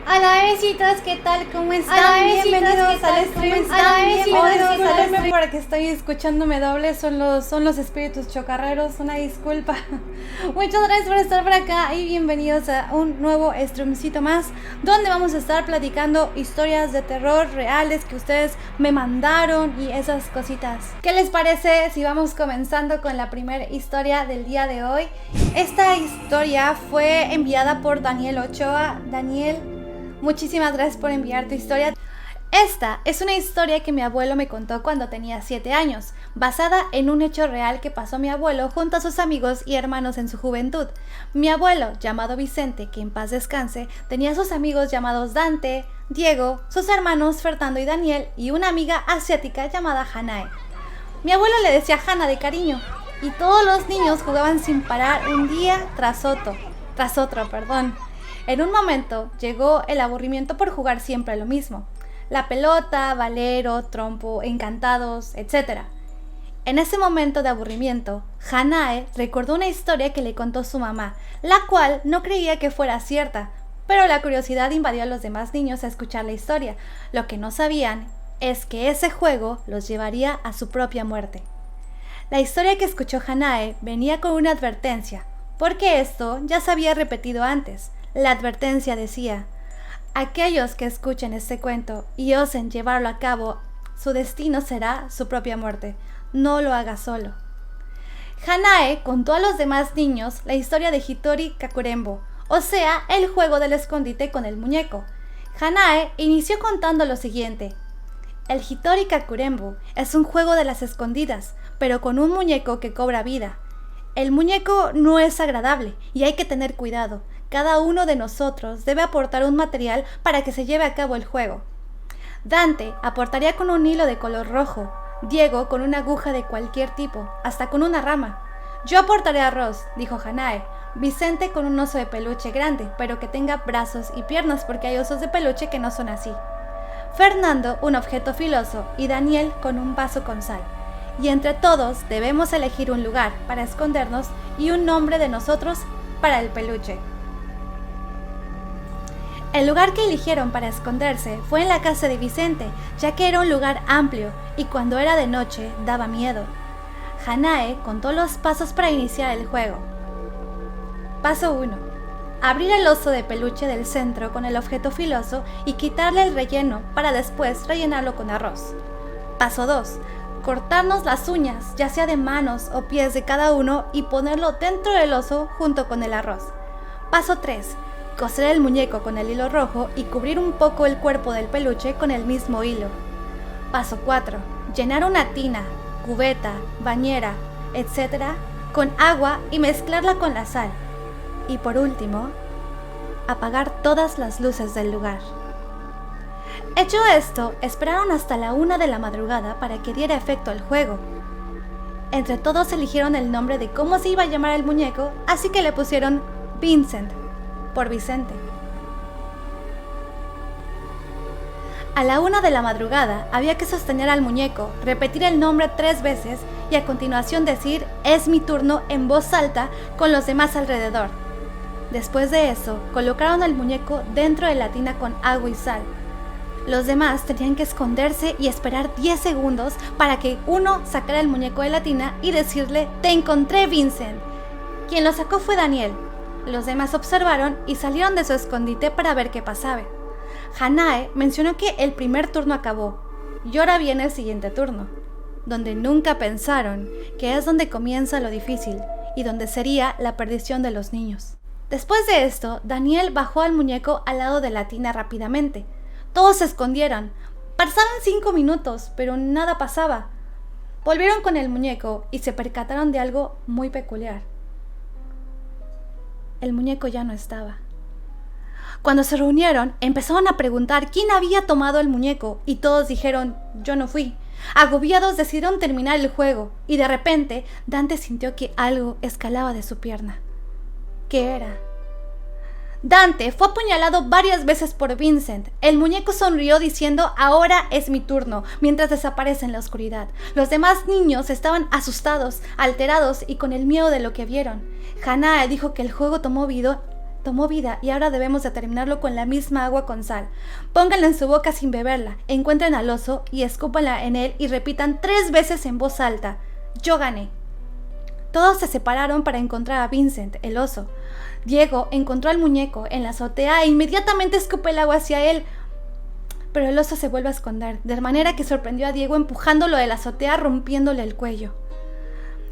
Hola besitos, ¿qué tal? ¿Cómo están? Hola, Bienvenidos al stream. Disculpenme porque estoy escuchándome doble, son los espíritus chocarreros, una disculpa. Muchas gracias por estar por acá y bienvenidos a un nuevo streamcito más, donde vamos a estar platicando historias de terror reales que ustedes me mandaron y esas cositas. ¿Qué les parece si vamos comenzando con la primera historia del día de hoy? Esta historia fue enviada por Daniel Ochoa. Daniel, muchísimas gracias por enviar tu historia. Esta es una historia que mi abuelo me contó cuando tenía 7 años, basada en un hecho real que pasó mi abuelo junto a sus amigos y hermanos en su juventud. Mi abuelo, llamado Vicente, que en paz descanse, tenía sus amigos llamados Dante, Diego, sus hermanos Fernando y Daniel y una amiga asiática llamada Hanae. Mi abuelo le decía Hana de cariño, y todos los niños jugaban sin parar un día tras otro. En un momento llegó el aburrimiento por jugar siempre lo mismo: la pelota, valero, trompo, encantados, etc. En ese momento de aburrimiento, Hanae recordó una historia que le contó su mamá, la cual no creía que fuera cierta, pero la curiosidad invadió a los demás niños a escuchar la historia. Lo que no sabían es que ese juego los llevaría a su propia muerte. La historia que escuchó Hanae venía con una advertencia, porque esto ya se había repetido antes. La advertencia decía: aquellos que escuchen este cuento y osen llevarlo a cabo, su destino será su propia muerte. No lo haga solo. Hanae contó a los demás niños la historia de Hitori Kakurembo, o sea, el juego del escondite con el muñeco. Hanae inició contando lo siguiente: el Hitori Kakurembo es un juego de las escondidas, pero con un muñeco que cobra vida. El muñeco no es agradable y hay que tener cuidado. Cada uno de nosotros debe aportar un material para que se lleve a cabo el juego. Dante aportaría con un hilo de color rojo, Diego con una aguja de cualquier tipo, hasta con una rama. Yo aportaré arroz, dijo Hanae. Vicente con un oso de peluche grande, pero que tenga brazos y piernas, porque hay osos de peluche que no son así. Fernando un objeto filoso y Daniel con un vaso con sal. Y entre todos debemos elegir un lugar para escondernos y un nombre de nosotros para el peluche. El lugar que eligieron para esconderse fue en la casa de Vicente, ya que era un lugar amplio y cuando era de noche daba miedo. Hanae contó los pasos para iniciar el juego. Paso 1. Abrir el oso de peluche del centro con el objeto filoso y quitarle el relleno para después rellenarlo con arroz. Paso 2. Cortarnos las uñas, ya sea de manos o pies de cada uno, y ponerlo dentro del oso junto con el arroz. Paso 3. Coser el muñeco con el hilo rojo y cubrir un poco el cuerpo del peluche con el mismo hilo. Paso 4. Llenar una tina, cubeta, bañera, etc. con agua y mezclarla con la sal. Y por último, apagar todas las luces del lugar. Hecho esto, esperaron hasta la 1 de la madrugada para que diera efecto el juego. Entre todos eligieron el nombre de cómo se iba a llamar el muñeco, así que le pusieron Vincent, por Vicente. A la 1 de la madrugada había que sostener al muñeco, repetir el nombre 3 veces y a continuación decir "es mi turno" en voz alta con los demás alrededor. Después de eso, colocaron al muñeco dentro de la tina con agua y sal. Los demás tenían que esconderse y esperar 10 segundos para que uno sacara el muñeco de la tina y decirle "te encontré, Vincent". Quien lo sacó fue Daniel. Los demás observaron y salieron de su escondite para ver qué pasaba. Hanae mencionó que el primer turno acabó y ahora viene el siguiente turno, donde nunca pensaron que es donde comienza lo difícil y donde sería la perdición de los niños. Después de esto, Daniel bajó al muñeco al lado de la tina rápidamente. Todos se escondieron. Pasaron 5 minutos, pero nada pasaba. Volvieron con el muñeco y se percataron de algo muy peculiar. El muñeco ya no estaba. Cuando se reunieron, empezaron a preguntar quién había tomado el muñeco y todos dijeron: yo no fui. Agobiados decidieron terminar el juego y de repente Dante sintió que algo escalaba de su pierna. ¿Qué era? Dante fue apuñalado varias veces por Vincent. El muñeco sonrió diciendo "ahora es mi turno", mientras desaparece en la oscuridad. Los demás niños estaban asustados, alterados y con el miedo de lo que vieron. Hanae dijo que el juego tomó vida tomó vida y ahora debemos determinarlo con la misma agua con sal. Pónganla en su boca sin beberla, encuentren al oso y escúpanla en él y repitan 3 veces en voz alta: yo gané. Todos se separaron para encontrar a Vincent, el oso. Diego encontró al muñeco en la azotea e inmediatamente escupe el agua hacia él. Pero el oso se vuelve a esconder, de manera que sorprendió a Diego empujándolo de la azotea, rompiéndole el cuello.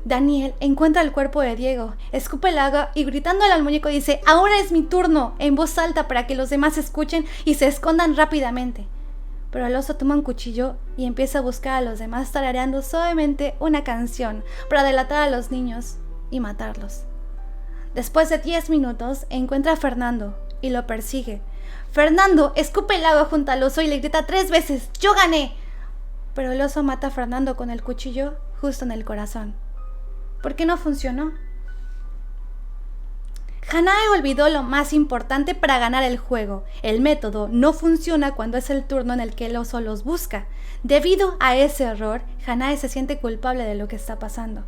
Daniel encuentra el cuerpo de Diego, escupe el agua y gritándole al muñeco dice: ahora es mi turno, en voz alta para que los demás escuchen y se escondan rápidamente. Pero el oso toma un cuchillo y empieza a buscar a los demás tarareando suavemente una canción para delatar a los niños y matarlos. Después de 10 minutos encuentra a Fernando y lo persigue. Fernando escupe el agua junto al oso y le grita 3 veces: ¡yo gané! Pero el oso mata a Fernando con el cuchillo justo en el corazón. ¿Por qué no funcionó? Hanae olvidó lo más importante para ganar el juego. El método no funciona cuando es el turno en el que el oso los busca. Debido a ese error, Hanae se siente culpable de lo que está pasando.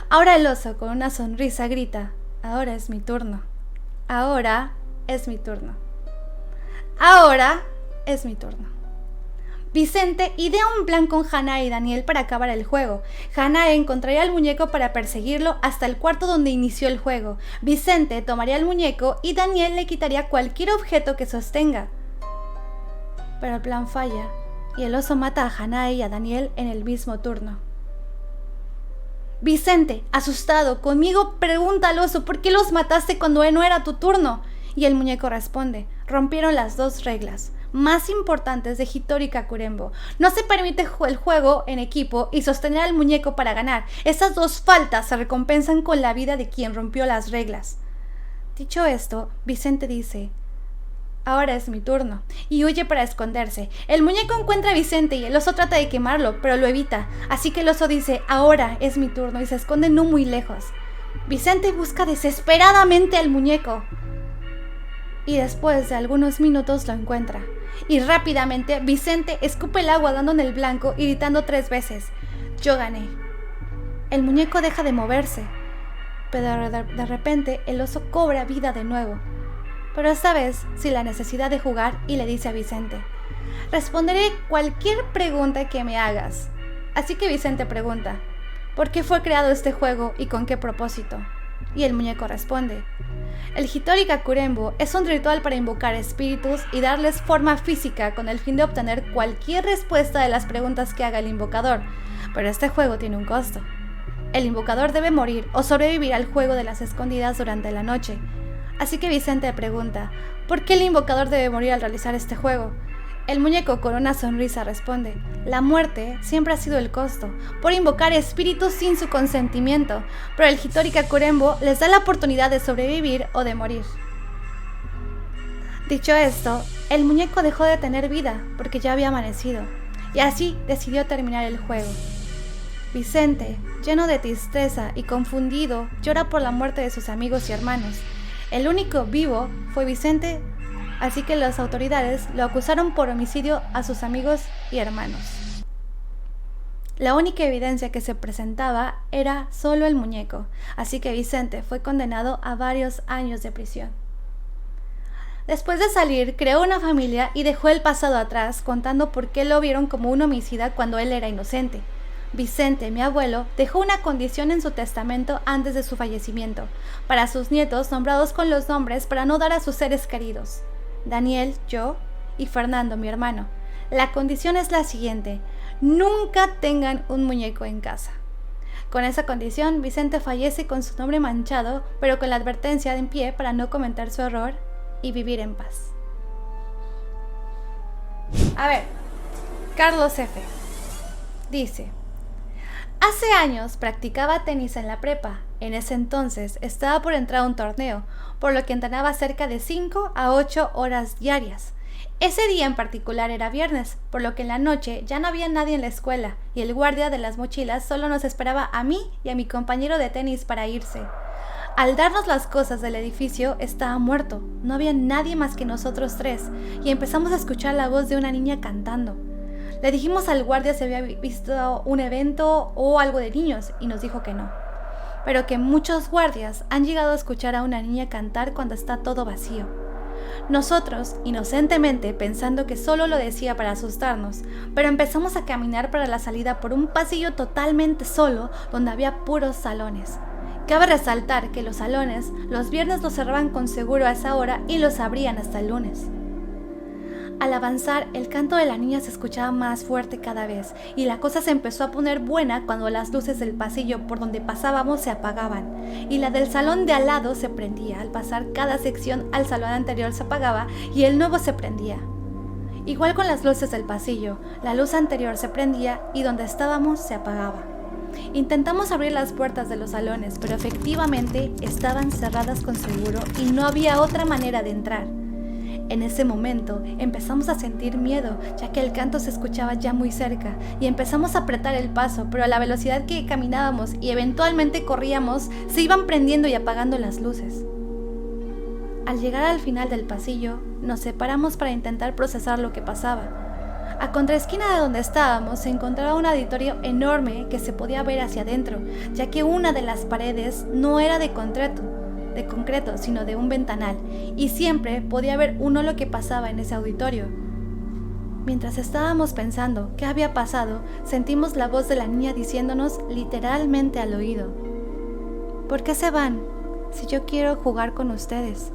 Ahora el oso, con una sonrisa, grita: ahora es mi turno. Ahora es mi turno. Ahora es mi turno. Vicente idea un plan con Hanae y Daniel para acabar el juego. Hanae encontraría al muñeco para perseguirlo hasta el cuarto donde inició el juego. Vicente tomaría el muñeco y Daniel le quitaría cualquier objeto que sostenga. Pero el plan falla y el oso mata a Hanae y a Daniel en el mismo turno. Vicente, asustado, conmigo pregunta al oso: ¿por qué los mataste cuando no era tu turno? Y el muñeco responde: rompieron las 2 reglas más importantes de Hitori Kakurembo. No se permite el juego en equipo y sostener al muñeco para ganar. Esas 2 faltas se recompensan con la vida de quien rompió las reglas. Dicho esto, Vicente dice: ahora es mi turno, y huye para esconderse. El muñeco encuentra a Vicente y el oso trata de quemarlo, pero lo evita. Así que el oso dice: ahora es mi turno, y se esconde no muy lejos. Vicente busca desesperadamente al muñeco y después de algunos minutos lo encuentra. Y rápidamente Vicente escupe el agua dando en el blanco y gritando 3 veces: yo gané. El muñeco deja de moverse, pero de repente el oso cobra vida de nuevo, pero esta vez sin la necesidad de jugar, y le dice a Vicente: responderé cualquier pregunta que me hagas. Así que Vicente pregunta: ¿por qué fue creado este juego y con qué propósito? Y el muñeco responde: el Hitori Kakurembo es un ritual para invocar espíritus y darles forma física con el fin de obtener cualquier respuesta de las preguntas que haga el invocador, pero este juego tiene un costo. El invocador debe morir o sobrevivir al juego de las escondidas durante la noche. Así que Vicente pregunta: ¿por qué el invocador debe morir al realizar este juego? El muñeco con una sonrisa responde: la muerte siempre ha sido el costo, por invocar espíritus sin su consentimiento, pero el Hitori Kakurembo les da la oportunidad de sobrevivir o de morir. Dicho esto, el muñeco dejó de tener vida porque ya había amanecido, y así decidió terminar el juego. Vicente, lleno de tristeza y confundido, llora por la muerte de sus amigos y hermanos. El único vivo fue Vicente, así que las autoridades lo acusaron por homicidio a sus amigos y hermanos. La única evidencia que se presentaba era solo el muñeco, así que Vicente fue condenado a varios años de prisión. Después de salir, creó una familia y dejó el pasado atrás, contando por qué lo vieron como un homicida cuando él era inocente. Vicente, mi abuelo, dejó una condición en su testamento antes de su fallecimiento, para sus nietos nombrados con los nombres para no dar a sus seres queridos: Daniel, yo, y Fernando, mi hermano. La condición es la siguiente: nunca tengan un muñeco en casa. Con esa condición, Vicente fallece con su nombre manchado, pero con la advertencia en pie para no cometer su error y vivir en paz. A ver, Carlos F. dice: hace años practicaba tenis en la prepa. En ese entonces estaba por entrar a un torneo, por lo que entrenaba cerca de 5 a 8 horas diarias. Ese día en particular era viernes, por lo que en la noche ya no había nadie en la escuela y el guardia de las mochilas solo nos esperaba a mí y a mi compañero de tenis para irse. Al darnos las cosas del edificio estaba muerto, no había nadie más que nosotros 3 y empezamos a escuchar la voz de una niña cantando. Le dijimos al guardia si había visto un evento o algo de niños y nos dijo que no. pero que muchos guardias han llegado a escuchar a una niña cantar cuando está todo vacío. Nosotros, inocentemente, pensando que solo lo decía para asustarnos, pero empezamos a caminar para la salida por un pasillo totalmente solo donde había puros salones. Cabe resaltar que los salones los viernes los cerraban con seguro a esa hora y los abrían hasta el lunes. Al avanzar, el canto de la niña se escuchaba más fuerte cada vez y la cosa se empezó a poner buena cuando las luces del pasillo por donde pasábamos se apagaban y la del salón de al lado se prendía. Al pasar cada sección al salón anterior se apagaba y el nuevo se prendía. Igual con las luces del pasillo, la luz anterior se prendía y donde estábamos se apagaba. Intentamos abrir las puertas de los salones, pero efectivamente estaban cerradas con seguro y no había otra manera de entrar. En ese momento empezamos a sentir miedo, ya que el canto se escuchaba ya muy cerca, y empezamos a apretar el paso, pero a la velocidad que caminábamos y eventualmente corríamos, se iban prendiendo y apagando las luces. Al llegar al final del pasillo, nos separamos para intentar procesar lo que pasaba. A contraesquina de donde estábamos se encontraba un auditorio enorme que se podía ver hacia adentro, ya que una de las paredes no era de concreto, sino de un ventanal, y siempre podía ver uno lo que pasaba en ese auditorio. Mientras estábamos pensando qué había pasado, sentimos la voz de la niña diciéndonos literalmente al oído: ¿por qué se van si yo quiero jugar con ustedes?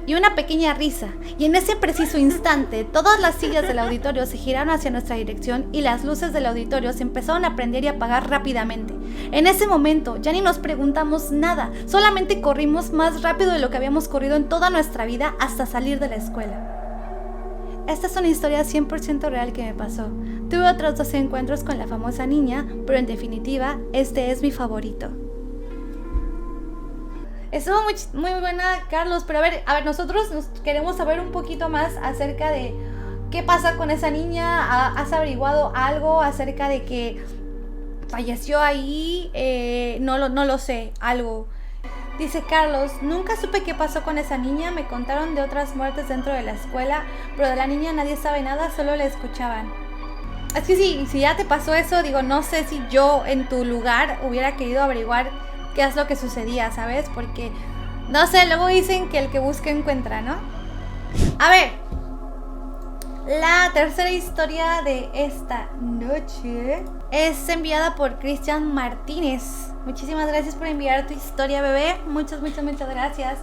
Y una pequeña risa, y en ese preciso instante todas las sillas del auditorio se giraron hacia nuestra dirección y las luces del auditorio se empezaron a prender y apagar rápidamente. En ese momento ya ni nos preguntamos nada, solamente corrimos más rápido de lo que habíamos corrido en toda nuestra vida hasta salir de la escuela. Esta es una historia 100% real que me pasó. Tuve otros 2 encuentros con la famosa niña, pero en definitiva este es mi favorito. Estuvo muy buena, Carlos, pero a ver, nosotros nos queremos saber un poquito más acerca de qué pasa con esa niña. ¿Has averiguado algo acerca de que falleció ahí? No lo sé, algo. Dice Carlos: nunca supe qué pasó con esa niña, me contaron de otras muertes dentro de la escuela, pero de la niña nadie sabe nada, solo la escuchaban. Es que si ya te pasó eso, digo, no sé si yo en tu lugar hubiera querido averiguar qué es lo que sucedía, ¿sabes? Porque, no sé, luego dicen que el que busca encuentra, ¿no? A ver, la tercera historia de esta noche es enviada por Cristian Martínez. Muchísimas gracias por enviar tu historia, bebé. Muchas gracias.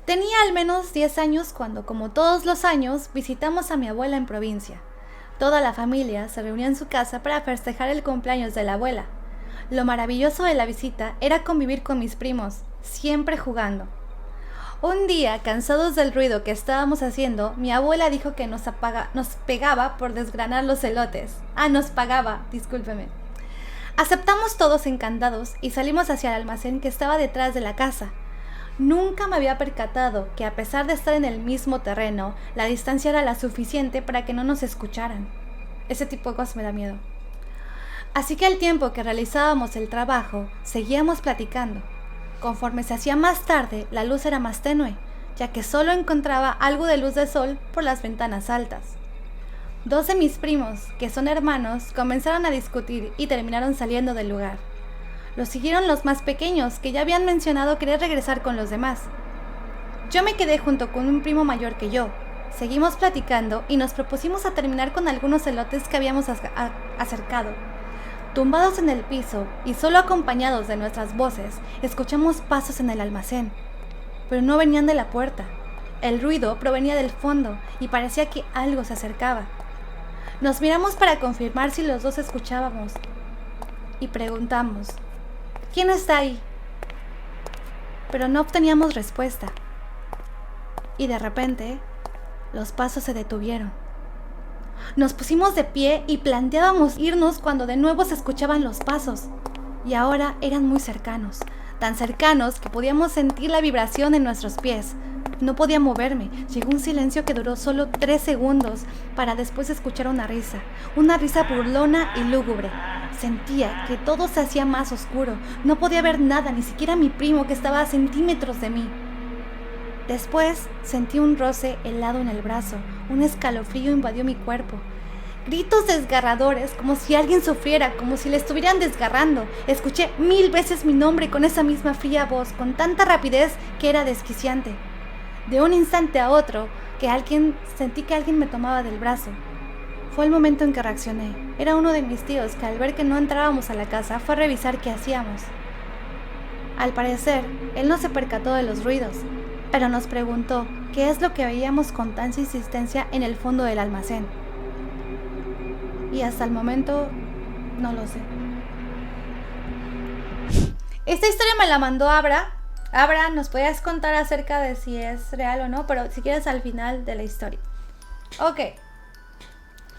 Tenía al menos 10 años cuando, como todos los años, visitamos a mi abuela en provincia. Toda la familia se reunió en su casa para festejar el cumpleaños de la abuela. Lo maravilloso de la visita era convivir con mis primos, siempre jugando. Un día, cansados del ruido que estábamos haciendo, mi abuela dijo que nos pegaba por desgranar los elotes. Nos pagaba, discúlpeme. Aceptamos todos encantados y salimos hacia el almacén que estaba detrás de la casa. Nunca me había percatado que, a pesar de estar en el mismo terreno, la distancia era la suficiente para que no nos escucharan. Ese tipo de cosas me da miedo. Así que al tiempo que realizábamos el trabajo, seguíamos platicando. Conforme se hacía más tarde, la luz era más tenue, ya que solo encontraba algo de luz de sol por las ventanas altas. 2 de mis primos, que son hermanos, comenzaron a discutir y terminaron saliendo del lugar. Los siguieron los más pequeños, que ya habían mencionado querer regresar con los demás. Yo me quedé junto con un primo mayor que yo. Seguimos platicando y nos propusimos a terminar con algunos elotes que habíamos acercado. Tumbados en el piso y solo acompañados de nuestras voces, escuchamos pasos en el almacén, pero no venían de la puerta. El ruido provenía del fondo y parecía que algo se acercaba. Nos miramos para confirmar si los dos escuchábamos y preguntamos: ¿quién está ahí? Pero no obteníamos respuesta. Y de repente, los pasos se detuvieron. Nos pusimos de pie y planteábamos irnos cuando de nuevo se escuchaban los pasos. Y ahora eran muy cercanos, tan cercanos que podíamos sentir la vibración en nuestros pies. No podía moverme. Llegó un silencio que duró solo 3 segundos para después escuchar una risa burlona y lúgubre. Sentía que todo se hacía más oscuro. No podía ver nada, ni siquiera a mi primo que estaba a centímetros de mí. Después sentí un roce helado en el brazo. Un escalofrío invadió mi cuerpo. Gritos desgarradores, como si alguien sufriera, como si le estuvieran desgarrando. Escuché 1000 veces mi nombre con esa misma fría voz, con tanta rapidez que era desquiciante. De un instante a otro, sentí que alguien me tomaba del brazo. Fue el momento en que reaccioné. Era uno de mis tíos que al ver que no entrábamos a la casa fue a revisar qué hacíamos. Al parecer, él no se percató de los ruidos, pero nos preguntó qué es lo que veíamos con tanta insistencia en el fondo del almacén. Y hasta el momento no lo sé. Esta historia me la mandó Abra. Abra, nos podías contar acerca de si es real o no, pero si quieres al final de la historia. Ok.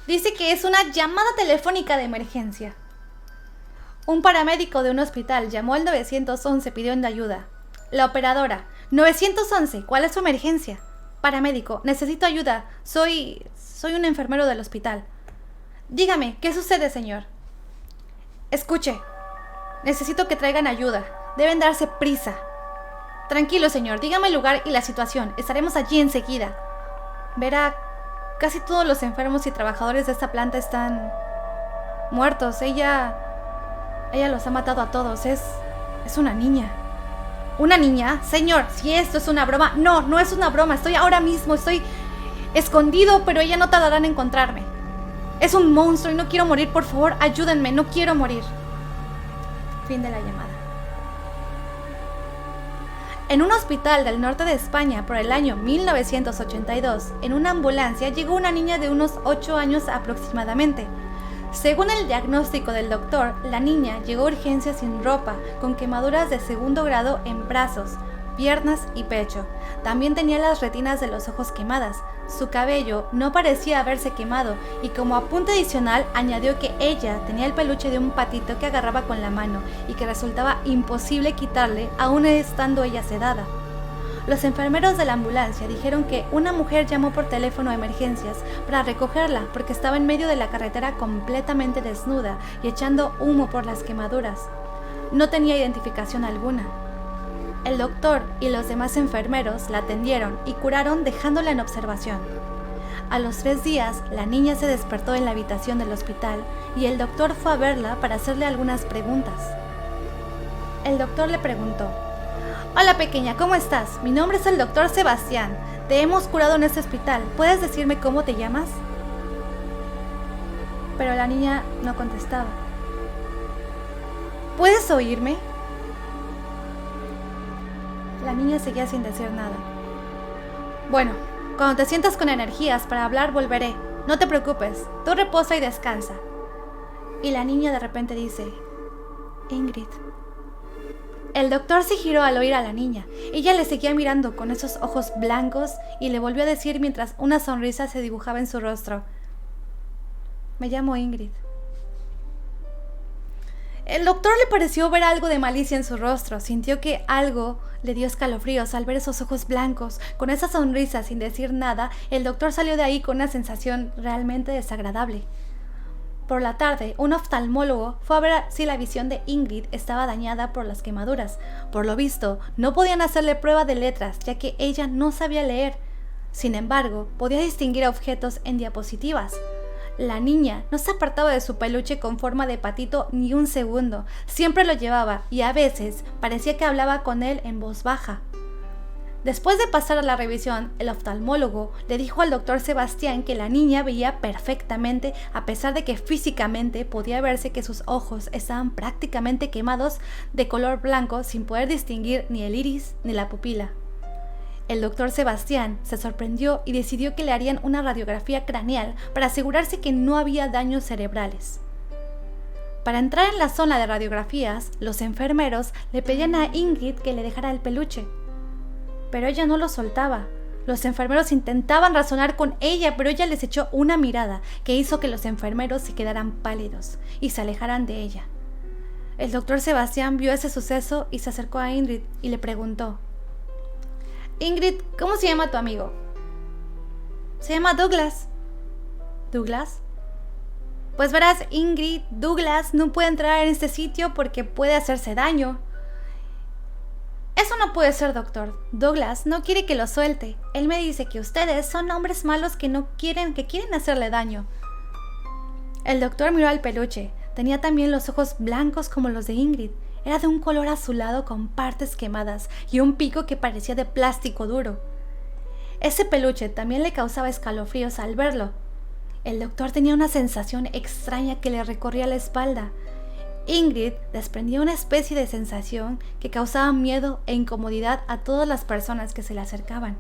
Dice que es una llamada telefónica de emergencia. Un paramédico de un hospital llamó al 911 pidiendo ayuda. La operadora: 911, ¿cuál es su emergencia? Paramédico: necesito ayuda. Soy un enfermero del hospital. Dígame, ¿qué sucede, señor? Escuche, necesito que traigan ayuda. Deben darse prisa. Tranquilo, señor, dígame el lugar y la situación. Estaremos allí enseguida. Verá, casi todos los enfermos y trabajadores de esta planta están muertos. Ella los ha matado a todos. Es una niña. ¿Una niña? Señor, si esto es una broma. No, no es una broma. Estoy escondido, pero ella no tardará en encontrarme. Es un monstruo y no quiero morir. Por favor, ayúdenme. No quiero morir. Fin de la llamada. En un hospital del norte de España por el año 1982, en una ambulancia llegó una niña de unos 8 años aproximadamente. Según el diagnóstico del doctor, la niña llegó a urgencias sin ropa, con quemaduras de 2º grado en brazos, piernas y pecho. También tenía las retinas de los ojos quemadas. Su cabello no parecía haberse quemado y como apunte adicional añadió que ella tenía el peluche de un patito que agarraba con la mano y que resultaba imposible quitarle aún estando ella sedada. Los enfermeros de la ambulancia dijeron que una mujer llamó por teléfono a emergencias para recogerla porque estaba en medio de la carretera completamente desnuda y echando humo por las quemaduras. No tenía identificación alguna. El doctor y los demás enfermeros la atendieron y curaron dejándola en observación. A los 3 días, la niña se despertó en la habitación del hospital y el doctor fue a verla para hacerle algunas preguntas. El doctor le preguntó: «Hola pequeña, ¿cómo estás? Mi nombre es el doctor Sebastián. Te hemos curado en este hospital. ¿Puedes decirme cómo te llamas?». Pero la niña no contestaba. «¿Puedes oírme?». La niña seguía sin decir nada. «Bueno, cuando te sientas con energías para hablar volveré. No te preocupes, tú reposa y descansa». Y la niña de repente dice: «Ingrid». El doctor se giró al oír a la niña. Ella le seguía mirando con esos ojos blancos y le volvió a decir mientras una sonrisa se dibujaba en su rostro: «Me llamo Ingrid». El doctor le pareció ver algo de malicia en su rostro. Sintió que algo le dio escalofríos al ver esos ojos blancos. Con esa sonrisa, sin decir nada, el doctor salió de ahí con una sensación realmente desagradable. Por la tarde, un oftalmólogo fue a ver si la visión de Ingrid estaba dañada por las quemaduras. Por lo visto, no podían hacerle prueba de letras, ya que ella no sabía leer. Sin embargo, podía distinguir objetos en diapositivas. La niña no se apartaba de su peluche con forma de patito ni un segundo. Siempre lo llevaba y a veces parecía que hablaba con él en voz baja. Después de pasar a la revisión, el oftalmólogo le dijo al doctor Sebastián que la niña veía perfectamente, a pesar de que físicamente podía verse que sus ojos estaban prácticamente quemados de color blanco sin poder distinguir ni el iris ni la pupila. El doctor Sebastián se sorprendió y decidió que le harían una radiografía craneal para asegurarse que no había daños cerebrales. Para entrar en la zona de radiografías, los enfermeros le pedían a Ingrid que le dejara el peluche. Pero ella no lo soltaba. Los enfermeros intentaban razonar con ella, pero ella les echó una mirada que hizo que los enfermeros se quedaran pálidos y se alejaran de ella. El doctor Sebastián vio ese suceso y se acercó a Ingrid y le preguntó: «Ingrid, ¿cómo se llama tu amigo?». «Se llama Douglas». «¿Douglas?». «Pues verás, Ingrid, Douglas no puede entrar en este sitio porque puede hacerse daño». «Eso no puede ser, doctor. Douglas no quiere que lo suelte. Él me dice que ustedes son hombres malos que quieren hacerle daño». El doctor miró al peluche. Tenía también los ojos blancos como los de Ingrid. Era de un color azulado con partes quemadas y un pico que parecía de plástico duro. Ese peluche también le causaba escalofríos al verlo. El doctor tenía una sensación extraña que le recorría la espalda. Ingrid desprendía una especie de sensación que causaba miedo e incomodidad a todas las personas que se le acercaban.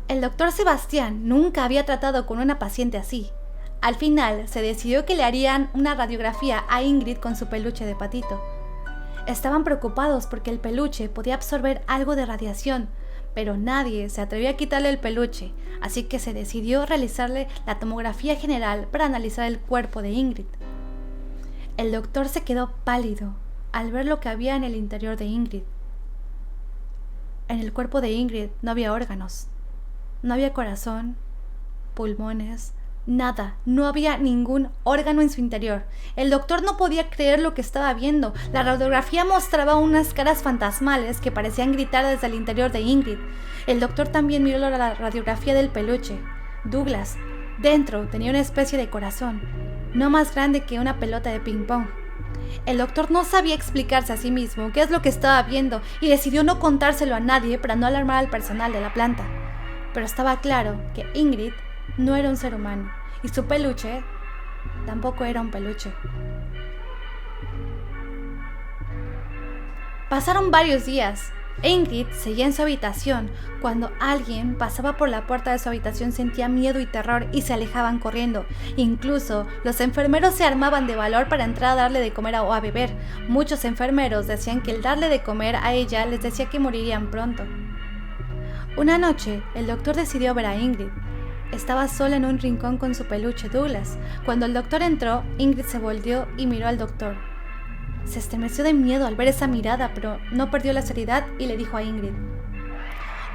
El doctor Sebastián nunca había tratado con una paciente así. Al final se decidió que le harían una radiografía a Ingrid con su peluche de patito. Estaban preocupados porque el peluche podía absorber algo de radiación, pero nadie se atrevió a quitarle el peluche, así que se decidió realizarle la tomografía general para analizar el cuerpo de Ingrid. El doctor se quedó pálido al ver lo que había en el interior de Ingrid. En el cuerpo de Ingrid no había órganos, no había corazón, pulmones, nada, no había ningún órgano en su interior. El doctor no podía creer lo que estaba viendo. La radiografía mostraba unas caras fantasmales que parecían gritar desde el interior de Ingrid. El doctor también miró la radiografía del peluche. Douglas, dentro, tenía una especie de corazón, no más grande que una pelota de ping-pong. El doctor no sabía explicarse a sí mismo qué es lo que estaba viendo y decidió no contárselo a nadie para no alarmar al personal de la planta. Pero estaba claro que Ingrid no era un ser humano y su peluche tampoco era un peluche. Pasaron varios días. Ingrid seguía en su habitación. Cuando alguien pasaba por la puerta de su habitación sentía miedo y terror y se alejaban corriendo. Incluso los enfermeros se armaban de valor para entrar a darle de comer o a beber. Muchos enfermeros decían que el darle de comer a ella les decía que morirían pronto. Una noche, el doctor decidió ver a Ingrid. Estaba sola en un rincón con su peluche Douglas. Cuando el doctor entró, Ingrid se volteó y miró al doctor. Se estremeció de miedo al ver esa mirada, pero no perdió la seriedad y le dijo a Ingrid: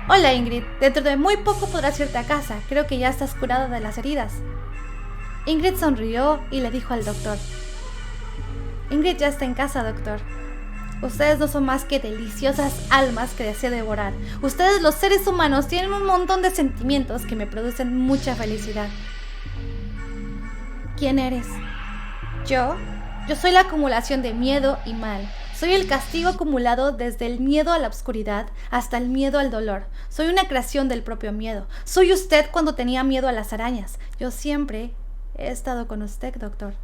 «Hola Ingrid, dentro de muy poco podrás irte a casa, creo que ya estás curada de las heridas». Ingrid sonrió y le dijo al doctor: «Ingrid ya está en casa, doctor. Ustedes no son más que deliciosas almas que deseo devorar. Ustedes, los seres humanos, tienen un montón de sentimientos que me producen mucha felicidad». «¿Quién eres?» «Yo soy la acumulación de miedo y mal. Soy el castigo acumulado desde el miedo a la oscuridad hasta el miedo al dolor. Soy una creación del propio miedo. Soy usted cuando tenía miedo a las arañas. Yo siempre he estado con usted, doctor».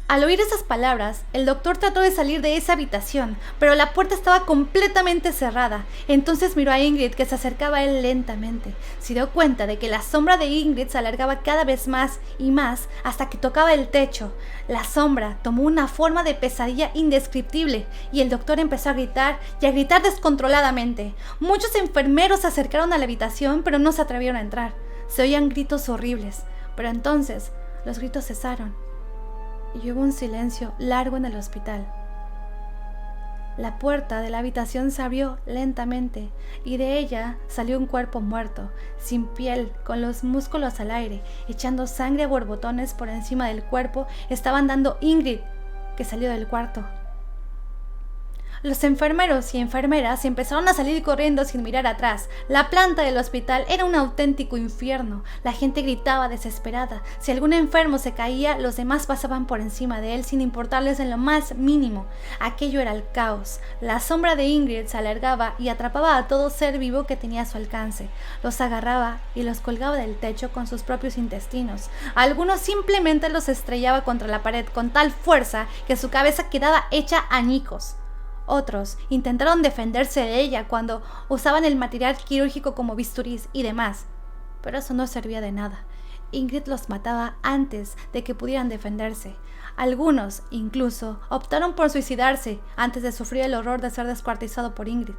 Al oír esas palabras, el doctor trató de salir de esa habitación, pero la puerta estaba completamente cerrada. Entonces miró a Ingrid, que se acercaba a él lentamente. Se dio cuenta de que la sombra de Ingrid se alargaba cada vez más y más hasta que tocaba el techo. La sombra tomó una forma de pesadilla indescriptible y el doctor empezó a gritar y a gritar descontroladamente. Muchos enfermeros se acercaron a la habitación, pero no se atrevieron a entrar. Se oían gritos horribles, pero entonces los gritos cesaron y hubo un silencio largo en el hospital. La puerta de la habitación se abrió lentamente y de ella salió un cuerpo muerto, sin piel, con los músculos al aire, echando sangre a borbotones por encima del cuerpo. Estaba andando Ingrid, que salió del cuarto. Los enfermeros y enfermeras empezaron a salir corriendo sin mirar atrás. La planta del hospital era un auténtico infierno. La gente gritaba desesperada. Si algún enfermo se caía, los demás pasaban por encima de él sin importarles en lo más mínimo. Aquello era el caos. La sombra de Ingrid se alargaba y atrapaba a todo ser vivo que tenía a su alcance. Los agarraba y los colgaba del techo con sus propios intestinos. Algunos simplemente los estrellaba contra la pared con tal fuerza que su cabeza quedaba hecha añicos. Otros intentaron defenderse de ella cuando usaban el material quirúrgico como bisturís y demás, pero eso no servía de nada. Ingrid los mataba antes de que pudieran defenderse. Algunos, incluso, optaron por suicidarse antes de sufrir el horror de ser descuartizado por Ingrid.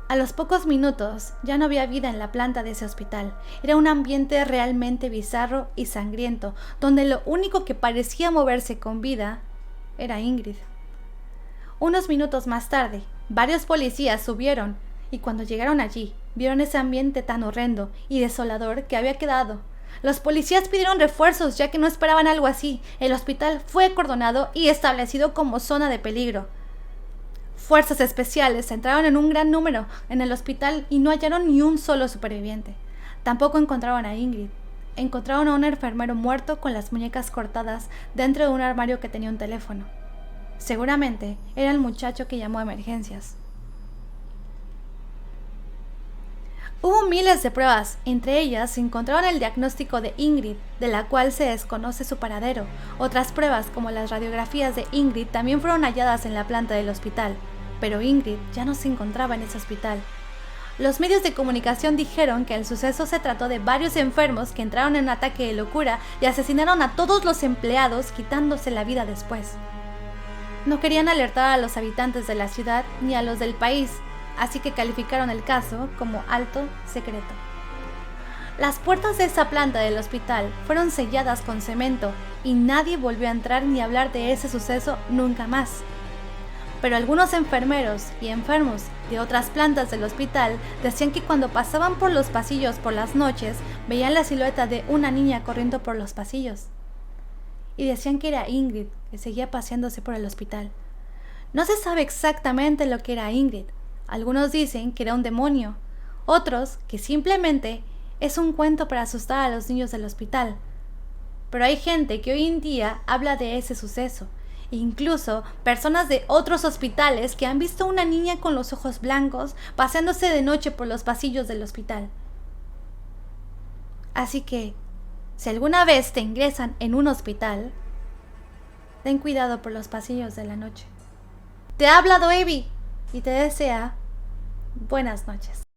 A los pocos minutos ya no había vida en la planta de ese hospital. Era un ambiente realmente bizarro y sangriento, donde lo único que parecía moverse con vida era Ingrid. Unos minutos más tarde, varios policías subieron y cuando llegaron allí, vieron ese ambiente tan horrendo y desolador que había quedado. Los policías pidieron refuerzos ya que no esperaban algo así. El hospital fue acordonado y establecido como zona de peligro. Fuerzas especiales entraron en un gran número en el hospital y no hallaron ni un solo superviviente. Tampoco encontraron a Ingrid. encontraron a un enfermero muerto con las muñecas cortadas dentro de un armario que tenía un teléfono. Seguramente era el muchacho que llamó a emergencias. Hubo miles de pruebas, entre ellas se encontraron el diagnóstico de Ingrid, de la cual se desconoce su paradero. Otras pruebas, como las radiografías de Ingrid, también fueron halladas en la planta del hospital, pero Ingrid ya no se encontraba en ese hospital. Los medios de comunicación dijeron que el suceso se trató de varios enfermos que entraron en un ataque de locura y asesinaron a todos los empleados, quitándose la vida después. No querían alertar a los habitantes de la ciudad ni a los del país, así que calificaron el caso como alto secreto. Las puertas de esa planta del hospital fueron selladas con cemento y nadie volvió a entrar ni a hablar de ese suceso nunca más. Pero algunos enfermeros y enfermos de otras plantas del hospital decían que cuando pasaban por los pasillos por las noches veían la silueta de una niña corriendo por los pasillos. Y decían que era Ingrid, que seguía paseándose por el hospital. No se sabe exactamente lo que era Ingrid. Algunos dicen que era un demonio, otros que simplemente es un cuento para asustar a los niños del hospital. Pero hay gente que hoy en día habla de ese suceso, incluso personas de otros hospitales que han visto a una niña con los ojos blancos paseándose de noche por los pasillos del hospital. Así que, si alguna vez te ingresan en un hospital, ten cuidado por los pasillos de la noche. Te ha hablado Evi y te desea buenas noches.